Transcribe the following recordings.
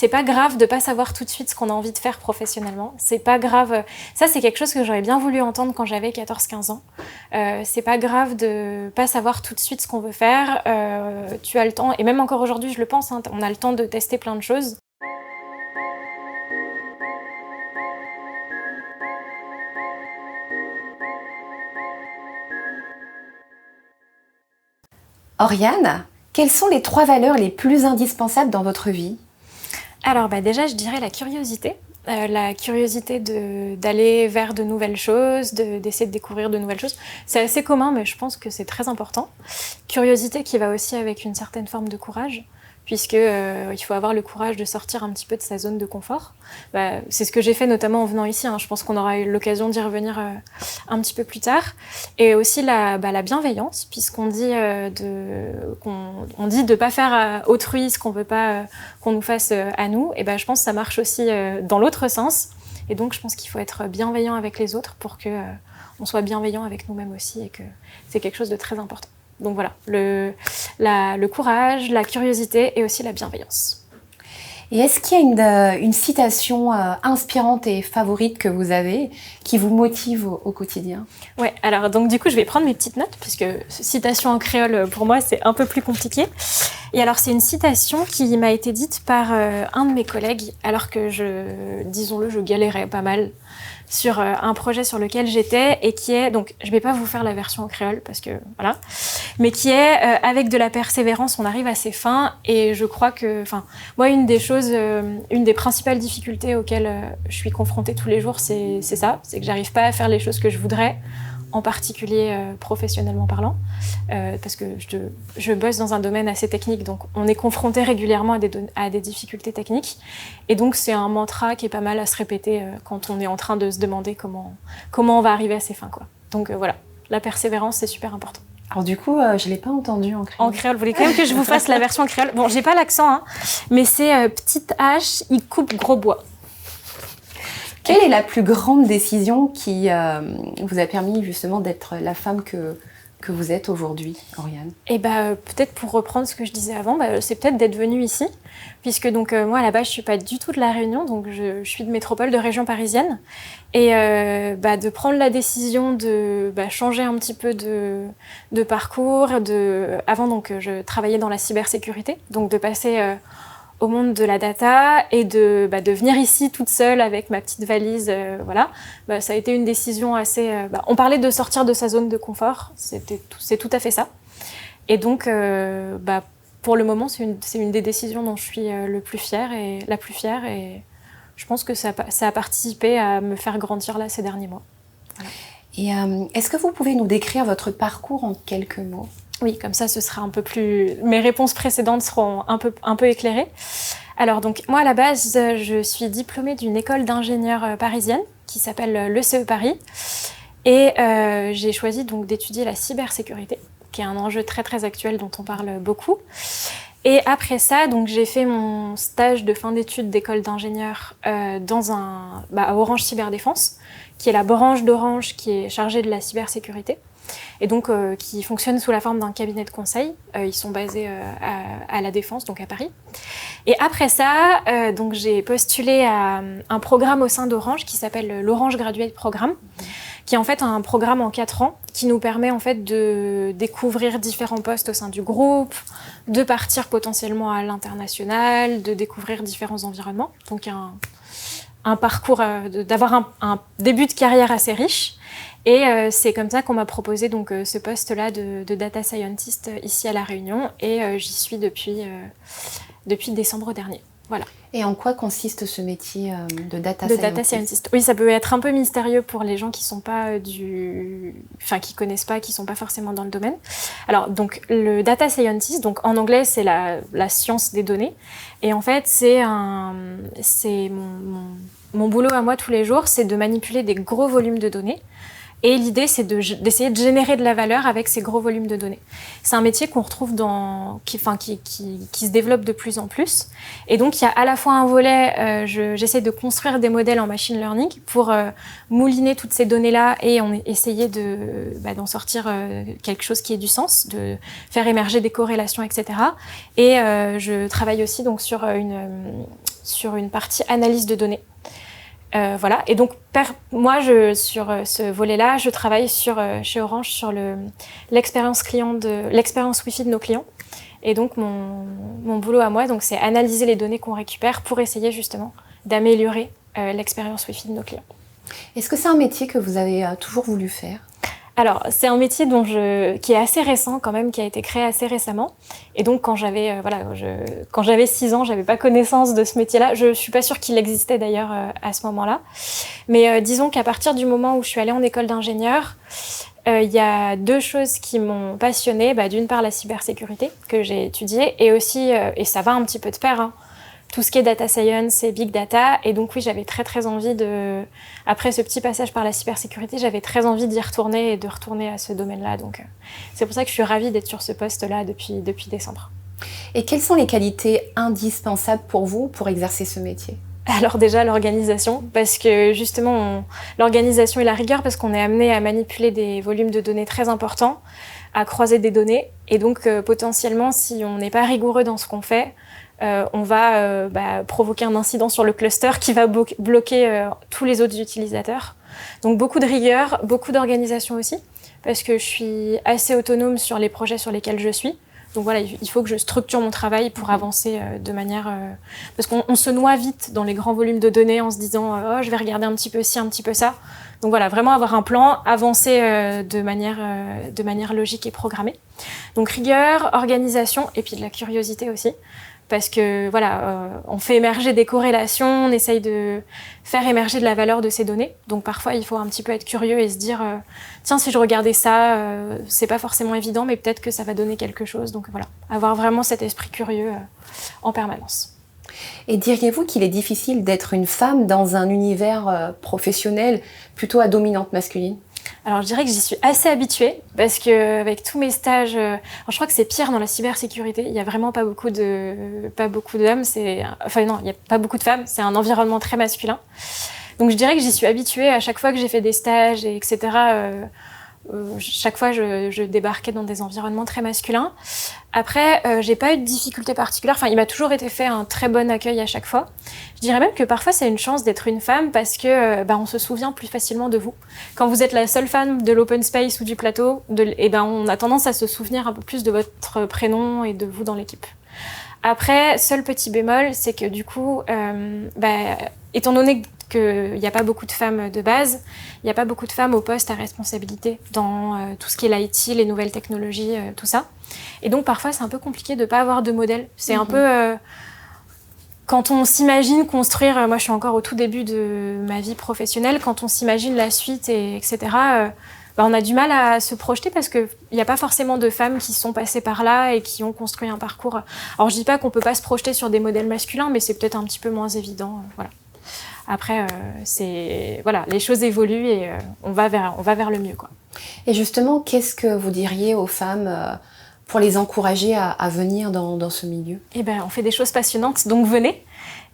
c'est pas grave de pas savoir tout de suite ce qu'on a envie de faire professionnellement. C'est pas grave. Ça, c'est quelque chose que j'aurais bien voulu entendre quand j'avais 14-15 ans. C'est pas grave de pas savoir tout de suite ce qu'on veut faire. Tu as le temps, et même encore aujourd'hui, je le pense, hein, on a le temps de tester plein de choses. Oriane, quelles sont les 3 valeurs les plus indispensables dans votre vie ? Alors déjà, je dirais la curiosité. La curiosité d'aller vers de nouvelles choses, d'essayer de découvrir de nouvelles choses. C'est assez commun, mais je pense que c'est très important. Curiosité qui va aussi avec une certaine forme de courage, puisque il faut avoir le courage de sortir un petit peu de sa zone de confort. C'est ce que j'ai fait notamment en venant ici, hein. Je pense qu'on aura eu l'occasion d'y revenir un petit peu plus tard. Et aussi la bienveillance, puisqu'on dit on dit de pas faire à autrui ce qu'on veut pas qu'on nous fasse à nous. Et je pense que ça marche aussi dans l'autre sens. Et donc je pense qu'il faut être bienveillant avec les autres pour que on soit bienveillant avec nous-mêmes aussi, et que c'est quelque chose de très important. Donc voilà, le courage, la curiosité et aussi la bienveillance. Et est-ce qu'il y a une citation inspirante et favorite que vous avez qui vous motive au quotidien ? Ouais, alors donc du coup je vais prendre mes petites notes, puisque citation en créole pour moi c'est un peu plus compliqué. Et alors c'est une citation qui m'a été dite par un de mes collègues, alors que disons-le, je galérais pas mal sur un projet sur lequel j'étais, et qui est, donc je vais pas vous faire la version en créole parce que voilà, mais qui est avec de la persévérance on arrive à ses fins. Et je crois que, moi une des principales difficultés auxquelles je suis confrontée tous les jours, c'est ça, c'est que j'arrive pas à faire les choses que je voudrais, en particulier professionnellement parlant, parce que je bosse dans un domaine assez technique, donc on est confronté régulièrement à des difficultés techniques, et donc c'est un mantra qui est pas mal à se répéter quand on est en train de se demander comment on va arriver à ses fins, quoi. Donc voilà, la persévérance c'est super important. Alors du coup, je l'ai pas entendu en créole. En créole, vous voulez quand même que je vous fasse la version en créole ? Bon, j'ai pas l'accent, hein, mais c'est petite hache, il coupe gros bois. Quelle est la plus grande décision qui vous a permis justement d'être la femme que vous êtes aujourd'hui, Oriane ? Peut-être pour reprendre ce que je disais avant, c'est peut-être d'être venue ici, puisque donc moi à la base je suis pas du tout de La Réunion, donc je suis de métropole, de région parisienne, et de prendre la décision de changer un petit peu de parcours. Avant donc je travaillais dans la cybersécurité, donc de passer au monde de la data et de venir ici toute seule avec ma petite valise, ça a été une décision assez... on parlait de sortir de sa zone de confort, c'est tout à fait ça. Et donc, pour le moment, c'est une des décisions dont je suis la plus fière, et je pense que ça a participé à me faire grandir là ces derniers mois. Voilà. Et est-ce que vous pouvez nous décrire votre parcours en quelques mots ? Oui, comme ça, ce sera un peu plus... Mes réponses précédentes seront un peu éclairées. Alors, donc, moi, à la base, je suis diplômée d'une école d'ingénieurs parisienne qui s'appelle l'ECE Paris. Et j'ai choisi donc d'étudier la cybersécurité, qui est un enjeu très, très actuel dont on parle beaucoup. Et après ça, donc, j'ai fait mon stage de fin d'études d'école d'ingénieurs à Orange Cyberdéfense, qui est la branche d'Orange qui est chargée de la cybersécurité, et donc qui fonctionne sous la forme d'un cabinet de conseil. Ils sont basés à La Défense, donc à Paris. Et après ça, donc j'ai postulé à un programme au sein d'Orange qui s'appelle l'Orange Graduate Programme, qui est en fait un programme en 4 ans qui nous permet en fait de découvrir différents postes au sein du groupe, de partir potentiellement à l'international, de découvrir différents environnements. Donc un parcours, d'avoir un début de carrière assez riche. Et c'est comme ça qu'on m'a proposé donc ce poste-là de data scientist ici à La Réunion, et j'y suis depuis décembre dernier. Voilà. Et en quoi consiste ce métier de data scientist ? Oui, ça peut être un peu mystérieux pour les gens qui sont pas qui connaissent pas, qui sont pas forcément dans le domaine. Alors donc le data scientist, donc en anglais c'est la science des données, et en fait c'est mon boulot à moi tous les jours, c'est de manipuler des gros volumes de données. Et l'idée, c'est d'essayer de générer de la valeur avec ces gros volumes de données. C'est un métier qu'on retrouve qui se développe de plus en plus. Et donc, il y a à la fois un volet, j'essaie de construire des modèles en machine learning pour mouliner toutes ces données-là et essayer d'en sortir quelque chose qui ait du sens, de faire émerger des corrélations, etc. Et je travaille aussi donc sur sur une partie analyse de données. Voilà. Et donc, moi, sur ce volet-là, je travaille chez Orange sur l'expérience Wi-Fi de nos clients. Et donc, mon boulot à moi, donc, c'est analyser les données qu'on récupère pour essayer justement d'améliorer l'expérience Wi-Fi de nos clients. Est-ce que c'est un métier que vous avez toujours voulu faire ? Alors, c'est un métier qui est assez récent quand même, qui a été créé assez récemment. Et donc, quand j'avais 6 ans, j'avais pas connaissance de ce métier-là. Je suis pas sûre qu'il existait d'ailleurs à ce moment-là. Mais disons qu'à partir du moment où je suis allée en école d'ingénieur, il y a 2 choses qui m'ont passionnée. D'une part, la cybersécurité que j'ai étudiée, et aussi, et ça va un petit peu de pair, hein, tout ce qui est data science et big data. Et donc oui, j'avais très très envie après ce petit passage par la cybersécurité, j'avais très envie d'y retourner et de retourner à ce domaine-là. Donc c'est pour ça que je suis ravie d'être sur ce poste-là depuis décembre. Et quelles sont les qualités indispensables pour vous pour exercer ce métier ? Alors déjà l'organisation, parce que justement l'organisation et la rigueur, parce qu'on est amené à manipuler des volumes de données très importants, à croiser des données, et donc potentiellement si on n'est pas rigoureux dans ce qu'on fait, on va provoquer un incident sur le cluster qui va bloquer tous les autres utilisateurs. Donc beaucoup de rigueur, beaucoup d'organisation aussi, parce que je suis assez autonome sur les projets sur lesquels je suis. Donc voilà, il faut que je structure mon travail pour avancer de manière... parce qu'on se noie vite dans les grands volumes de données en se disant « Oh, je vais regarder un petit peu ci, un petit peu ça ». Donc voilà, vraiment avoir un plan, avancer de manière logique et programmée. Donc rigueur, organisation et puis de la curiosité aussi. Parce que voilà, on fait émerger des corrélations, on essaye de faire émerger de la valeur de ces données. Donc parfois, il faut un petit peu être curieux et se dire tiens, si je regardais ça, c'est pas forcément évident, mais peut-être que ça va donner quelque chose. Donc voilà, avoir vraiment cet esprit curieux en permanence. Et diriez-vous qu'il est difficile d'être une femme dans un univers professionnel plutôt à dominante masculine ? Alors je dirais que j'y suis assez habituée parce que avec tous mes stages, je crois que c'est pire dans la cybersécurité. Il y a vraiment pas beaucoup d'hommes, il y a pas beaucoup de femmes. C'est un environnement très masculin. Donc je dirais que j'y suis habituée à chaque fois que j'ai fait des stages et etc. Chaque fois, je débarquais dans des environnements très masculins. Après, j'ai pas eu de difficultés particulières. Enfin, il m'a toujours été fait un très bon accueil à chaque fois. Je dirais même que parfois, c'est une chance d'être une femme parce que on se souvient plus facilement de vous. Quand vous êtes la seule femme de l'open space ou du plateau, on a tendance à se souvenir un peu plus de votre prénom et de vous dans l'équipe. Après, seul petit bémol, c'est que du coup, étant donné qu'il n'y a pas beaucoup de femmes de base, il n'y a pas beaucoup de femmes au poste à responsabilité dans tout ce qui est l'IT, les nouvelles technologies, tout ça. Et donc parfois c'est un peu compliqué de ne pas avoir de modèle. C'est un peu... quand on s'imagine construire... moi je suis encore au tout début de ma vie professionnelle, quand on s'imagine la suite, etc., on a du mal à se projeter parce qu'il n'y a pas forcément de femmes qui sont passées par là et qui ont construit un parcours. Alors je ne dis pas qu'on ne peut pas se projeter sur des modèles masculins, mais c'est peut-être un petit peu moins évident. Voilà. Après, les choses évoluent et on va vers le mieux, quoi. Et justement, qu'est-ce que vous diriez aux femmes pour les encourager à venir dans ce milieu ? On fait des choses passionnantes, donc venez.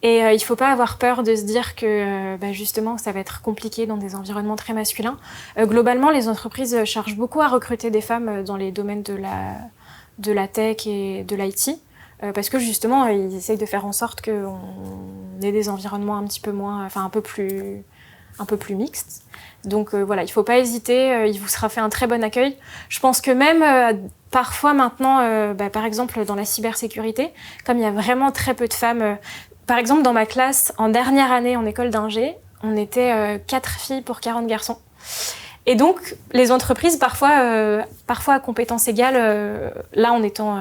Et il ne faut pas avoir peur de se dire que justement, ça va être compliqué dans des environnements très masculins. Globalement, les entreprises cherchent beaucoup à recruter des femmes dans les domaines de la tech et de l'IT. Parce que justement, ils essayent de faire en sorte qu'on ait des environnements un petit peu moins, un peu plus mixtes. Donc il faut pas hésiter, il vous sera fait un très bon accueil. Je pense que même parfois maintenant, par exemple dans la cybersécurité, comme il y a vraiment très peu de femmes, par exemple dans ma classe, en dernière année en école d'ingé, on était 4 filles pour 40 garçons. Et donc, les entreprises, parfois à compétences égales, là en étant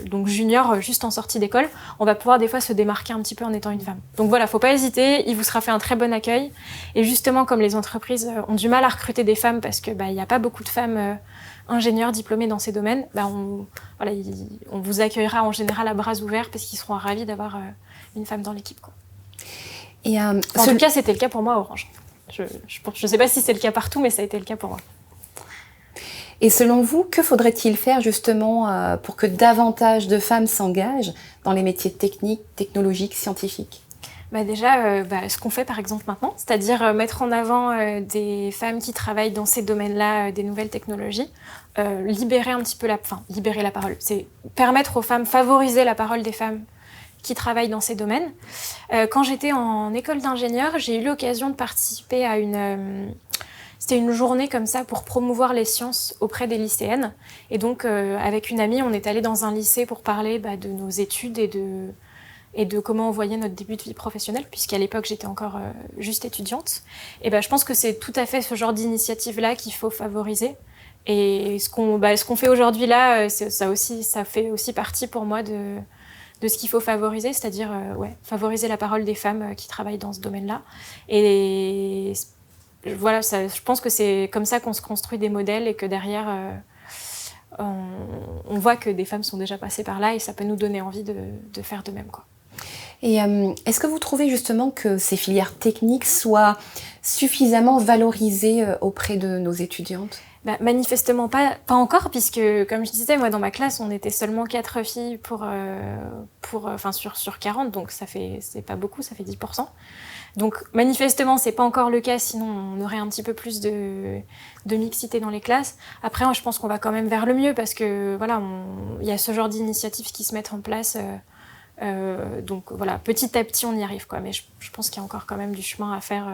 donc junior, juste en sortie d'école, on va pouvoir des fois se démarquer un petit peu en étant une femme. Donc voilà, faut pas hésiter, il vous sera fait un très bon accueil. Et justement, comme les entreprises ont du mal à recruter des femmes parce que y a pas beaucoup de femmes ingénieurs diplômés dans ces domaines, on vous accueillera en général à bras ouverts parce qu'ils seront ravis d'avoir une femme dans l'équipe, quoi. Et en tout cas, c'était le cas pour moi à Orange. Je ne sais pas si c'est le cas partout, mais ça a été le cas pour moi. Et selon vous, que faudrait-il faire justement pour que davantage de femmes s'engagent dans les métiers techniques, technologiques, scientifiques ? Déjà, ce qu'on fait par exemple maintenant, c'est-à-dire mettre en avant des femmes qui travaillent dans ces domaines-là, des nouvelles technologies, libérer un petit peu libérer la parole. C'est permettre aux femmes, favoriser la parole des femmes qui travaillent dans ces domaines. Quand j'étais en école d'ingénieur, j'ai eu l'occasion de participer à c'était une journée comme ça pour promouvoir les sciences auprès des lycéennes. Et donc, avec une amie, on est allé dans un lycée pour parler de nos études et de comment on voyait notre début de vie professionnelle, puisqu'à l'époque, j'étais encore juste étudiante. Et je pense que c'est tout à fait ce genre d'initiative-là qu'il faut favoriser. Et ce qu'on fait aujourd'hui là, ça fait aussi partie pour moi de ce qu'il faut favoriser, c'est-à-dire favoriser la parole des femmes qui travaillent dans ce domaine-là. Et voilà, je pense que c'est comme ça qu'on se construit des modèles et que derrière, on voit que des femmes sont déjà passées par là et ça peut nous donner envie de faire de même, quoi. Et est-ce que vous trouvez justement que ces filières techniques soient suffisamment valorisées auprès de nos étudiantes ? Manifestement pas encore, puisque, comme je disais, moi, dans ma classe, on était seulement 4 filles sur 40, donc c'est pas beaucoup, ça fait 10%. Donc, manifestement, c'est pas encore le cas, sinon on aurait un petit peu plus de mixité dans les classes. Après, je pense qu'on va quand même vers le mieux, parce que, voilà, il y a ce genre d'initiatives qui se mettent en place. Donc, voilà, petit à petit, on y arrive, quoi. Mais je pense qu'il y a encore quand même du chemin à faire.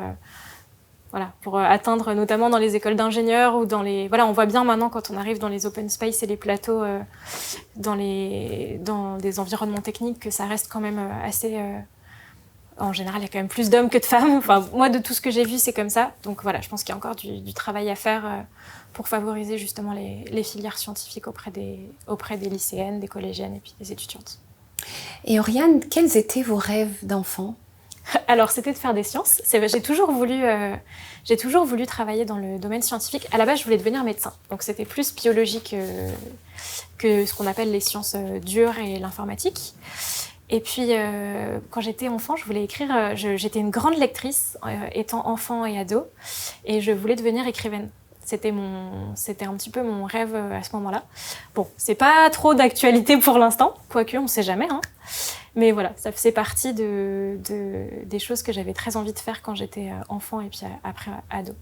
Voilà, pour atteindre, notamment dans les écoles d'ingénieurs ou dans les... Voilà, on voit bien maintenant quand on arrive dans les open space et les plateaux, dans des environnements techniques, que ça reste quand même assez... En général, il y a quand même plus d'hommes que de femmes. Enfin, moi, de tout ce que j'ai vu, c'est comme ça. Donc voilà, je pense qu'il y a encore du travail à faire pour favoriser justement les filières scientifiques auprès des lycéennes, des collégiennes et puis des étudiantes. Et Oriane, quels étaient vos rêves d'enfant ? Alors, c'était de faire des sciences. J'ai toujours voulu travailler dans le domaine scientifique. À la base, je voulais devenir médecin. Donc, c'était plus biologique que ce qu'on appelle les sciences dures et l'informatique. Et puis, quand j'étais enfant, je voulais écrire... j'étais une grande lectrice, étant enfant et ado. Et je voulais devenir écrivaine. C'était un petit peu mon rêve à ce moment-là. Bon, c'est pas trop d'actualité pour l'instant, quoique on sait jamais, hein. Mais voilà, ça faisait partie des choses que j'avais très envie de faire quand j'étais enfant et puis après ado.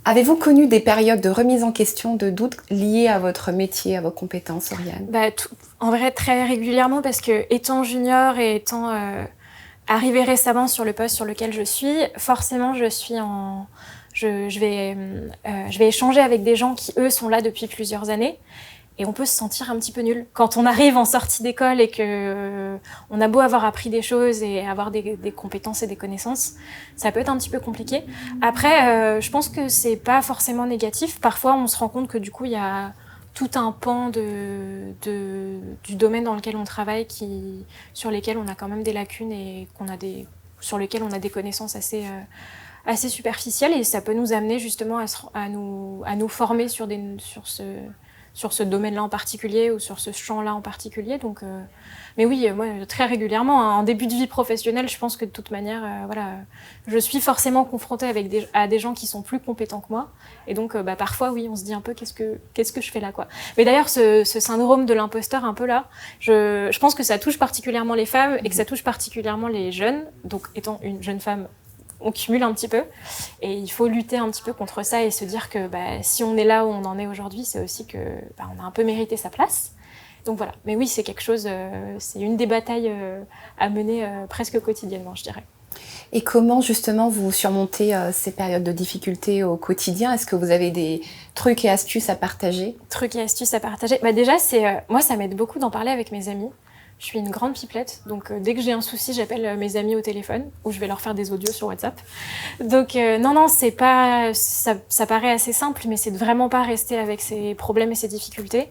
Avez-vous connu des périodes de remise en question, de doute liées à votre métier, à vos compétences, Oriane ? En vrai, très régulièrement, parce que étant junior et étant arrivée récemment sur le poste sur lequel je suis, forcément, je vais échanger avec des gens qui, eux, sont là depuis plusieurs années. Et on peut se sentir un petit peu nul. Quand on arrive en sortie d'école et que on a beau avoir appris des choses et avoir des compétences et des connaissances, ça peut être un petit peu compliqué. Après, je pense que c'est pas forcément négatif. Parfois, on se rend compte que du coup, il y a tout un pan du domaine dans lequel on travaille sur lesquels on a quand même des lacunes et sur lesquels on a des connaissances assez superficielles. Et ça peut nous amener justement à nous former sur ce domaine-là en particulier ou sur ce champ-là en particulier. Donc, mais oui, moi, très régulièrement, en début de vie professionnelle, je pense que de toute manière, je suis forcément confrontée à des gens qui sont plus compétents que moi. Et donc, parfois, oui, on se dit un peu qu'est-ce que je fais là, quoi. Mais d'ailleurs, ce syndrome de l'imposteur, un peu là, je pense que ça touche particulièrement les femmes et que ça touche particulièrement les jeunes. Donc, étant une jeune femme, on cumule un petit peu et il faut lutter un petit peu contre ça et se dire que si on est là où on en est aujourd'hui, c'est aussi que on a un peu mérité sa place. Donc voilà, mais oui, c'est quelque chose, c'est une des batailles à mener presque quotidiennement, je dirais. Et comment justement vous surmontez ces périodes de difficultés au quotidien ? Est-ce que vous avez des trucs et astuces à partager ? Trucs et astuces à partager. Déjà, moi, ça m'aide beaucoup d'en parler avec mes amis. Je suis une grande pipelette, donc dès que j'ai un souci, j'appelle mes amis au téléphone ou je vais leur faire des audios sur WhatsApp. Donc non, c'est pas, ça paraît assez simple, mais c'est de vraiment pas rester avec ses problèmes et ses difficultés.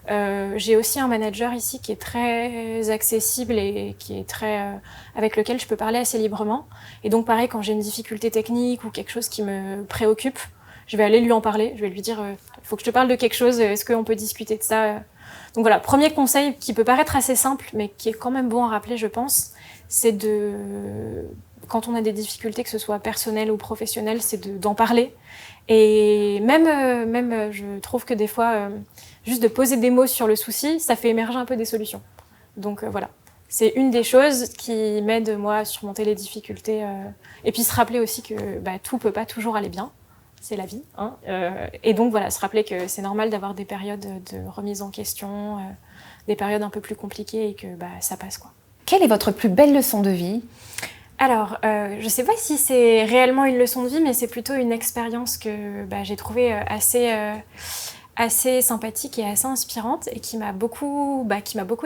J'ai aussi un manager ici qui est très accessible et qui est avec lequel je peux parler assez librement. Et donc pareil, quand j'ai une difficulté technique ou quelque chose qui me préoccupe, je vais aller lui en parler. Je vais lui dire, faut que je te parle de quelque chose. Est-ce qu'on peut discuter de ça ? Donc voilà, premier conseil qui peut paraître assez simple, mais qui est quand même bon à rappeler, je pense, c'est quand on a des difficultés, que ce soit personnelles ou professionnelles, c'est d'en parler. Et même, je trouve que des fois, juste de poser des mots sur le souci, ça fait émerger un peu des solutions. Donc voilà, c'est une des choses qui m'aide, moi, à surmonter les difficultés. Et puis se rappeler aussi que tout peut pas toujours aller bien. C'est la vie, hein. Et donc voilà, se rappeler que c'est normal d'avoir des périodes de remise en question, des périodes un peu plus compliquées et que ça passe, quoi. Quelle est votre plus belle leçon de vie? Alors, je ne sais pas si c'est réellement une leçon de vie, mais c'est plutôt une expérience que j'ai trouvée assez sympathique et assez inspirante et qui m'a beaucoup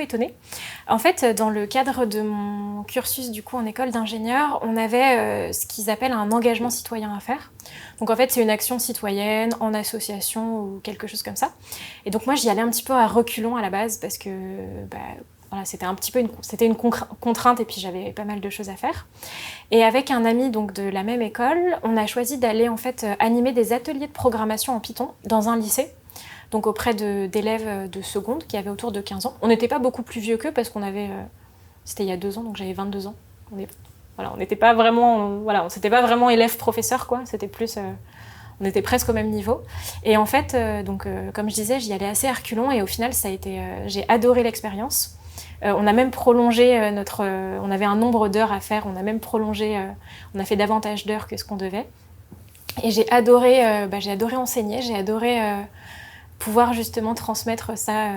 étonnée. En fait, dans le cadre de mon cursus du coup en école d'ingénieur, on avait ce qu'ils appellent un engagement citoyen à faire. Donc en fait, c'est une action citoyenne en association ou quelque chose comme ça. Et donc moi, j'y allais un petit peu à reculons à la base parce que voilà, c'était une contrainte et puis j'avais pas mal de choses à faire. Et avec un ami donc de la même école, on a choisi d'aller en fait animer des ateliers de programmation en Python dans un lycée. Donc auprès d'élèves de seconde qui avaient autour de 15 ans. On n'était pas beaucoup plus vieux qu'eux parce qu'on avait... c'était il y a 2 ans, donc j'avais 22 ans. On n'était pas vraiment... on s'était pas vraiment élève-professeur, quoi. C'était plus... on était presque au même niveau. Et en fait, comme je disais, j'y allais assez à reculons et au final, j'ai adoré l'expérience. On a même prolongé on avait un nombre d'heures à faire, on a même prolongé, on a fait davantage d'heures que ce qu'on devait. Et j'ai adoré enseigner, j'ai adoré pouvoir justement transmettre ça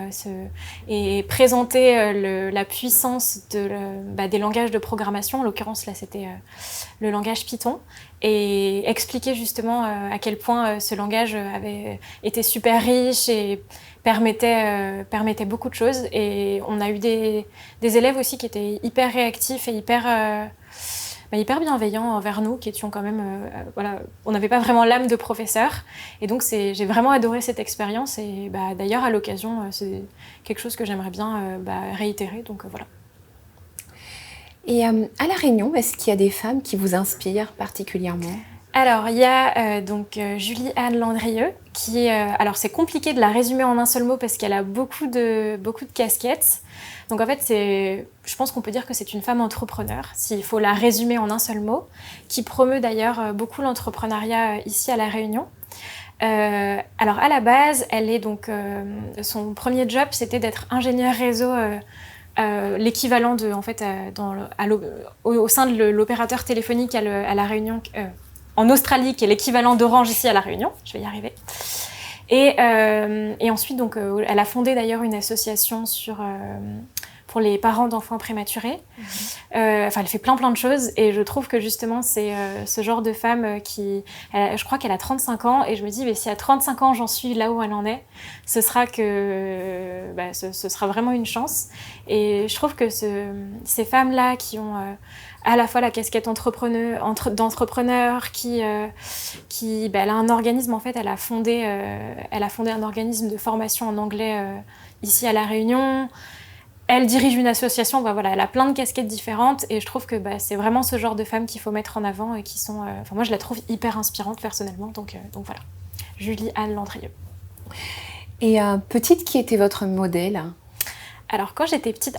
et présenter la puissance des langages de programmation. En l'occurrence, là, c'était le langage Python. Et expliquer justement à quel point ce langage avait été super riche et permettait beaucoup de choses. Et on a eu des élèves aussi qui étaient hyper réactifs et hyper bienveillants envers nous, qui étions quand même... on n'avait pas vraiment l'âme de professeur. Et donc, j'ai vraiment adoré cette expérience. Et d'ailleurs, à l'occasion, c'est quelque chose que j'aimerais bien réitérer. Donc, voilà. Et à La Réunion, est-ce qu'il y a des femmes qui vous inspirent particulièrement? Alors, il y a Julie-Anne Landrieux, qui... alors, c'est compliqué de la résumer en un seul mot parce qu'elle a beaucoup de casquettes. Donc, en fait, je pense qu'on peut dire que c'est une femme entrepreneur, s'il faut la résumer en un seul mot, qui promeut d'ailleurs beaucoup l'entrepreneuriat ici à La Réunion. Alors, à la base, elle est donc... son premier job, c'était d'être ingénieure réseau... l'équivalent de, en fait, au sein de l'opérateur téléphonique à La Réunion, en Australie, qui est l'équivalent d'Orange ici à La Réunion. Je vais y arriver. Et ensuite, donc, elle a fondé d'ailleurs une association pour les parents d'enfants prématurés. Elle fait plein de choses et je trouve que justement c'est ce genre de femme je crois qu'elle a 35 ans et je me dis mais si à 35 ans j'en suis là où elle en est, ce sera vraiment une chance. Et je trouve que ces femmes-là qui ont à la fois la casquette d'entrepreneur, elle a un organisme, en fait, elle a fondé un organisme de formation en anglais ici à La Réunion. Elle dirige une association, elle a plein de casquettes différentes et je trouve que c'est vraiment ce genre de femmes qu'il faut mettre en avant et qui sont... moi, je la trouve hyper inspirante personnellement, donc voilà. Julie-Anne Landrieux. Et petite, qui était votre modèle? Alors, quand j'étais petite,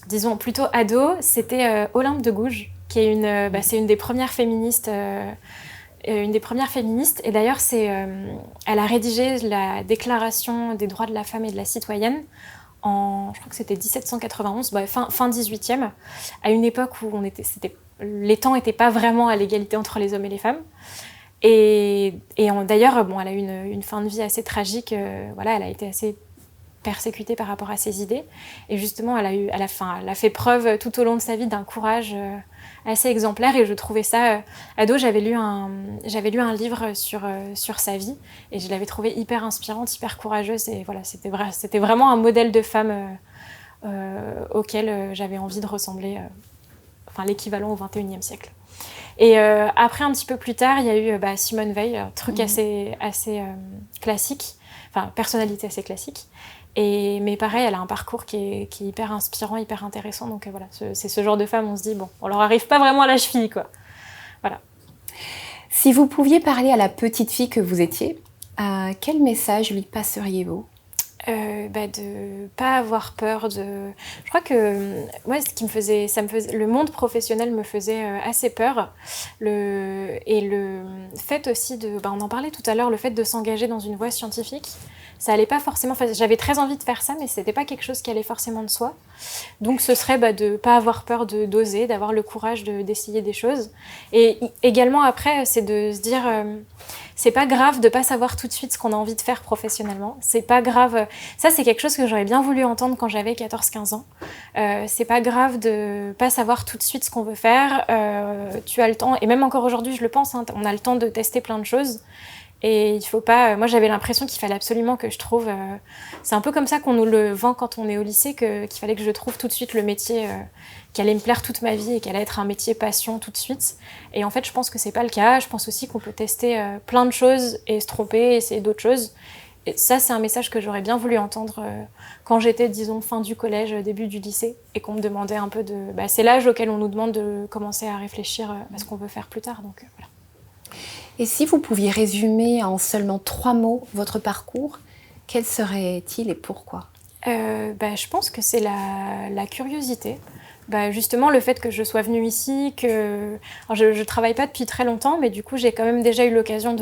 disons plutôt ado, c'était Olympe de Gouges, qui est c'est une des premières féministes... et d'ailleurs, elle a rédigé la Déclaration des droits de la femme et de la citoyenne je crois que c'était 1791, fin 18e, à une époque où les temps n'étaient pas vraiment à l'égalité entre les hommes et les femmes. Et d'ailleurs, elle a eu une fin de vie assez tragique. Elle a été assez persécutée par rapport à ses idées. Et justement, elle a fait preuve tout au long de sa vie d'un courage assez exemplaire. Et je trouvais ça... ado, j'avais lu un livre sur sa vie. Et je l'avais trouvée hyper inspirante, hyper courageuse. Et voilà, c'était vraiment un modèle de femme auquel j'avais envie de ressembler. L'équivalent au XXIe siècle. Et après, un petit peu plus tard, il y a eu Simone Veil, un truc assez classique. Personnalité assez classique. Mais pareil, elle a un parcours qui est hyper inspirant, hyper intéressant. Donc voilà, c'est ce genre de femme, on se dit, bon, on leur arrive pas vraiment à la cheville, quoi. Voilà. Si vous pouviez parler à la petite fille que vous étiez, quel message lui passeriez-vous? De pas avoir peur de... Je crois que moi, le monde professionnel me faisait assez peur. Et le fait aussi on en parlait tout à l'heure, le fait de s'engager dans une voie scientifique, ça allait pas forcément. J'avais très envie de faire ça, mais c'était pas quelque chose qui allait forcément de soi. Donc ce serait de pas avoir peur d'oser, d'avoir le courage d'essayer des choses. Et également après, c'est de se dire, c'est pas grave de pas savoir tout de suite ce qu'on a envie de faire professionnellement. C'est pas grave. Ça, c'est quelque chose que j'aurais bien voulu entendre quand j'avais 14-15 ans. C'est pas grave de pas savoir tout de suite ce qu'on veut faire. Tu as le temps, et même encore aujourd'hui, je le pense, hein, on a le temps de tester plein de choses. Et il faut pas. Moi, j'avais l'impression qu'il fallait absolument que je trouve. C'est un peu comme ça qu'on nous le vend quand on est au lycée, qu'il fallait que je trouve tout de suite le métier qui allait me plaire toute ma vie et qui allait être un métier passion tout de suite. Et en fait, je pense que c'est pas le cas. Je pense aussi qu'on peut tester plein de choses et se tromper, essayer d'autres choses. Et ça, c'est un message que j'aurais bien voulu entendre quand j'étais, disons, fin du collège, début du lycée, et qu'on me demandait un peu de. C'est l'âge auquel on nous demande de commencer à réfléchir à ce qu'on veut faire plus tard. Donc voilà. Et si vous pouviez résumer en seulement 3 mots votre parcours, quel serait-il et pourquoi ? Je pense que c'est la curiosité. Justement, le fait que je sois venue ici, que... Alors, je ne travaille pas depuis très longtemps, mais du coup, j'ai quand même déjà eu l'occasion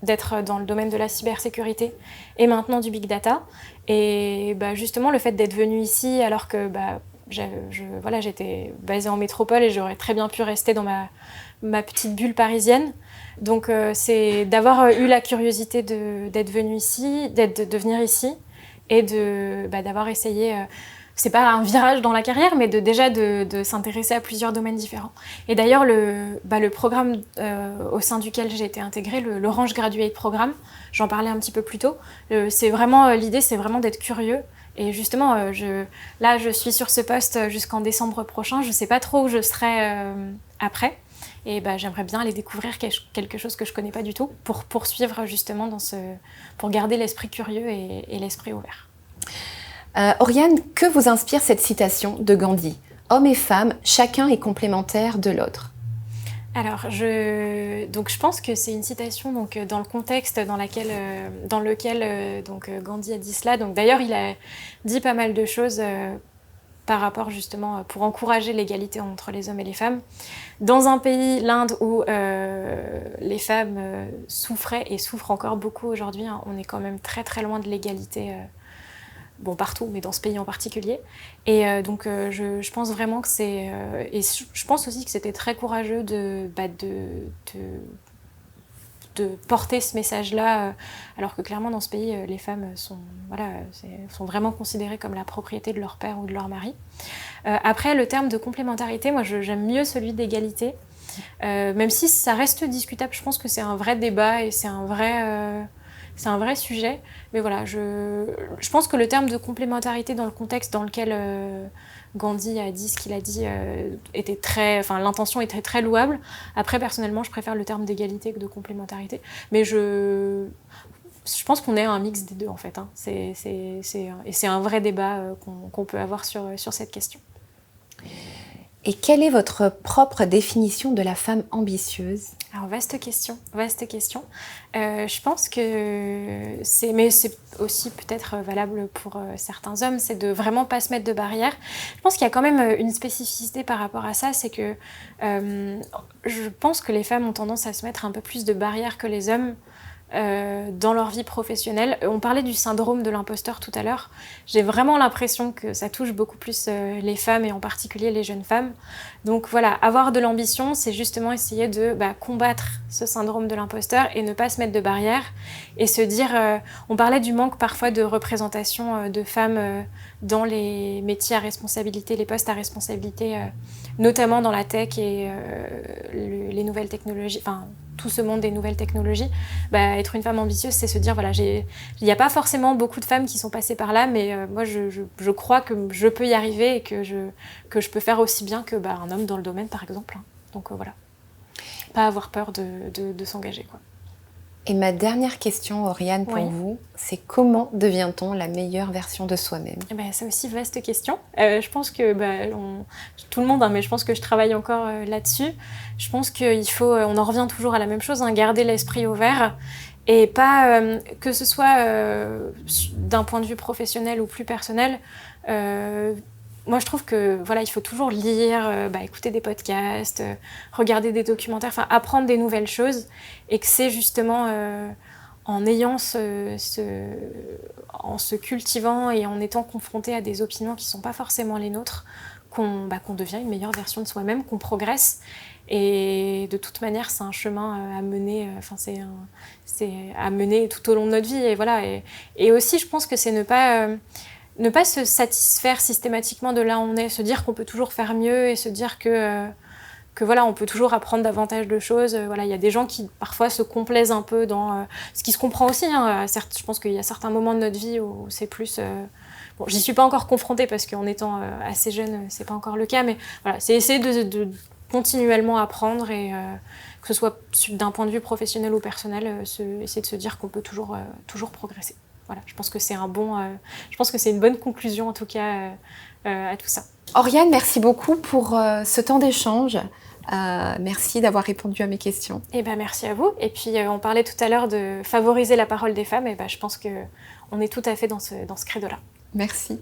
d'être dans le domaine de la cybersécurité et maintenant du big data. Et justement, le fait d'être venue ici alors que j'étais basée en métropole et j'aurais très bien pu rester dans ma petite bulle parisienne. Donc c'est d'avoir eu la curiosité d'être venue ici, de venir ici et d'avoir essayé... c'est pas un virage dans la carrière, mais déjà de s'intéresser à plusieurs domaines différents. Et d'ailleurs, le programme au sein duquel j'ai été intégrée, l'Orange Graduate Programme, j'en parlais un petit peu plus tôt, l'idée, c'est vraiment d'être curieux. Et justement, je suis sur ce poste jusqu'en décembre prochain. Je sais pas trop où je serai après. Et j'aimerais bien aller découvrir quelque chose que je connais pas du tout pour poursuivre justement pour garder l'esprit curieux et l'esprit ouvert. Oriane, que vous inspire cette citation de Gandhi ? Hommes et femmes, chacun est complémentaire de l'autre. Alors, je pense que c'est une citation dans le contexte dans lequel Gandhi a dit cela. Donc, d'ailleurs, il a dit pas mal de choses par rapport justement pour encourager l'égalité entre les hommes et les femmes. Dans un pays, l'Inde, où les femmes souffraient et souffrent encore beaucoup aujourd'hui, hein, on est quand même très très loin de l'égalité. Partout, mais dans ce pays en particulier. Et je pense vraiment que c'est... et je pense aussi que c'était très courageux de porter ce message-là, alors que clairement, dans ce pays, les femmes sont vraiment considérées comme la propriété de leur père ou de leur mari. Après, le terme de complémentarité, moi, j'aime mieux celui d'égalité, même si ça reste discutable. Je pense que c'est un vrai débat et c'est un vrai sujet, mais voilà, je pense que le terme de complémentarité dans le contexte dans lequel Gandhi a dit ce qu'il a dit l'intention était très louable. Après, personnellement, je préfère le terme d'égalité que de complémentarité, mais je pense qu'on est un mix des deux en fait. Hein. Et c'est un vrai débat qu'on peut avoir sur cette question. Et quelle est votre propre définition de la femme ambitieuse ? Alors, vaste question. Je pense que mais c'est aussi peut-être valable pour certains hommes, c'est de vraiment pas se mettre de barrières. Je pense qu'il y a quand même une spécificité par rapport à ça, c'est que je pense que les femmes ont tendance à se mettre un peu plus de barrières que les hommes dans leur vie professionnelle. On parlait du syndrome de l'imposteur tout à l'heure. J'ai vraiment l'impression que ça touche beaucoup plus les femmes et en particulier les jeunes femmes. Donc voilà, avoir de l'ambition, c'est justement essayer de combattre ce syndrome de l'imposteur et ne pas se mettre de barrières et se dire... on parlait du manque parfois de représentation de femmes dans les métiers à responsabilité, les postes à responsabilité, notamment dans la tech et les nouvelles technologies, enfin tout ce monde des nouvelles technologies. Être une femme ambitieuse, c'est se dire, voilà, il n'y a pas forcément beaucoup de femmes qui sont passées par là, mais moi je crois que je peux y arriver et que je peux faire aussi bien que un homme dans le domaine, par exemple. Donc voilà, pas avoir peur de s'engager, quoi. Et ma dernière question, Oriane, pour vous, c'est comment devient-on la meilleure version de soi-même ? C'est aussi une vaste question. Je pense que tout le monde, mais je pense que je travaille encore là-dessus. Je pense qu'il faut, on en revient toujours à la même chose, garder l'esprit ouvert et pas que ce soit d'un point de vue professionnel ou plus personnel. Moi, je trouve que il faut toujours lire, écouter des podcasts, regarder des documentaires, apprendre des nouvelles choses, et que c'est justement en ayant en se cultivant et en étant confronté à des opinions qui ne sont pas forcément les nôtres, qu'on devient une meilleure version de soi-même, qu'on progresse. Et de toute manière, c'est un chemin à mener, c'est à mener tout au long de notre vie. Et, voilà. Et aussi, je pense que c'est ne pas se satisfaire systématiquement de là où on est, se dire qu'on peut toujours faire mieux et se dire que voilà, on peut toujours apprendre davantage de choses. Voilà, il y a des gens qui parfois se complaisent un peu dans ce qui se comprend aussi. Hein. Certes, je pense qu'il y a certains moments de notre vie où c'est plus... Bon, j'y suis pas encore confrontée parce qu'en étant assez jeune, c'est pas encore le cas, mais voilà, c'est essayer de continuellement apprendre et que ce soit d'un point de vue professionnel ou personnel, essayer de se dire qu'on peut toujours progresser. Voilà, je pense que c'est une bonne conclusion en tout cas à tout ça. Oriane, merci beaucoup pour ce temps d'échange. Merci d'avoir répondu à mes questions. Et merci à vous. Et puis on parlait tout à l'heure de favoriser la parole des femmes. Et je pense qu'on est tout à fait dans ce credo-là. Merci.